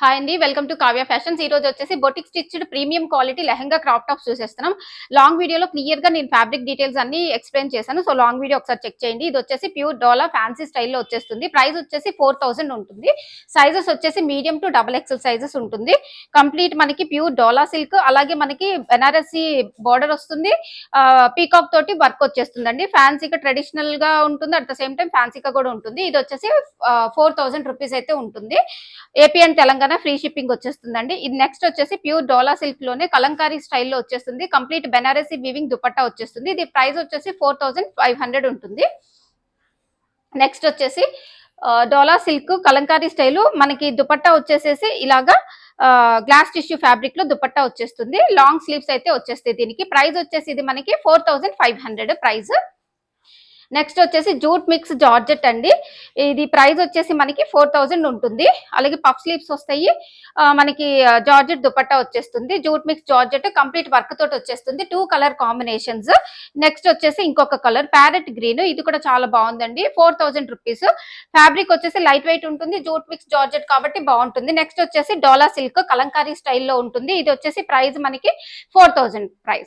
Hi అండి, welcome to Kavya fashions. ఈ రోజు వచ్చేసి boutique stitched premium quality lehenga crop tops చూసేస్తున్నాం. లాంగ్ వీడియోలో క్లియర్ గా నేను ఫ్యాబ్రిక్ డీటెయిల్స్ అన్ని ఎక్స్ప్లెయిన్ చేశాను. సో లాంగ్ వీడియో ఒకసారి చెక్ చేయండి. ఇది వచ్చేసి ప్యూర్ డోలా ఫ్యాన్సీ స్టైల్లో వచ్చేస్తుంది. ప్రైస్ వచ్చేసి 4000 ఉంటుంది. సైజెస్ వచ్చేసి medium to double XL sizes ఉంటుంది. కంప్లీట్ మనకి ప్యూర్ డోలా సిల్క్, అలాగే మనకి బెనారసీ బార్డర్ వస్తుంది. పీకాక్ తోటి వర్క్ వచ్చేస్తుందండి. ఫ్యాన్సీగా ట్రెడిషనల్ గా ఉంటుంది, అట్ ద సేమ్ టైం ఫ్యాన్సీగా కూడా ఉంటుంది. ఇది వచ్చేసి 4000 రూపీస్ అయితే ఉంటుంది. AP and Telangana free shipping వచ్చేస్తుందండి. ఇది నెక్స్ట్ వచ్చేసి ప్యూర్ డోలా సిల్క్ లోనే కలంకారీ స్టైల్లో వచ్చేస్తుంది. కంప్లీట్ బెనారసీ వీవింగ్ దుపట్టా వచ్చేస్తుంది. ఇది ప్రైస్ వచ్చేసి 4500 ఉంటుంది. నెక్స్ట్ వచ్చేసి డోలా సిల్క్ కలంకారీ స్టైల్, మనకి దుపట్టా వచ్చేసేసి ఇలాగా గ్లాస్ టిష్యూ ఫ్యాబ్రిక్ లో దుపట్టా వచ్చేస్తుంది. లాంగ్ స్లీవ్స్ అయితే వచ్చేస్తాయి. దీనికి ప్రైస్ వచ్చేసి ఇది మనకి 4500 ప్రైస్. నెక్స్ట్ వచ్చేసి జూట్ మిక్స్ జార్జెట్ అండి. ఇది ప్రైస్ వచ్చేసి మనకి 4000 ఉంటుంది. అలాగే పఫ్ స్లీవ్స్ వస్తాయి. మనకి జార్జెట్ దుపట్టా వచ్చేస్తుంది. Jute mix georgette complete work తోటి వచ్చేస్తుంది. 2 కలర్ కాంబినేషన్స్. నెక్స్ట్ వచ్చేసి ఇంకొక కలర్ ప్యారెట్ గ్రీన్, ఇది కూడా చాలా బాగుందండి. 4000 రూపీస్. ఫ్యాబ్రిక్ వచ్చేసి లైట్ వెయిట్ ఉంటుంది. జూట్ మిక్స్ జార్జెట్ కాబట్టి బాగుంటుంది. నెక్స్ట్ వచ్చేసి డోలా సిల్క్ కలంకారీ స్టైల్లో ఉంటుంది. ఇది వచ్చేసి ప్రైస్ మనకి 4000 ప్రైస్.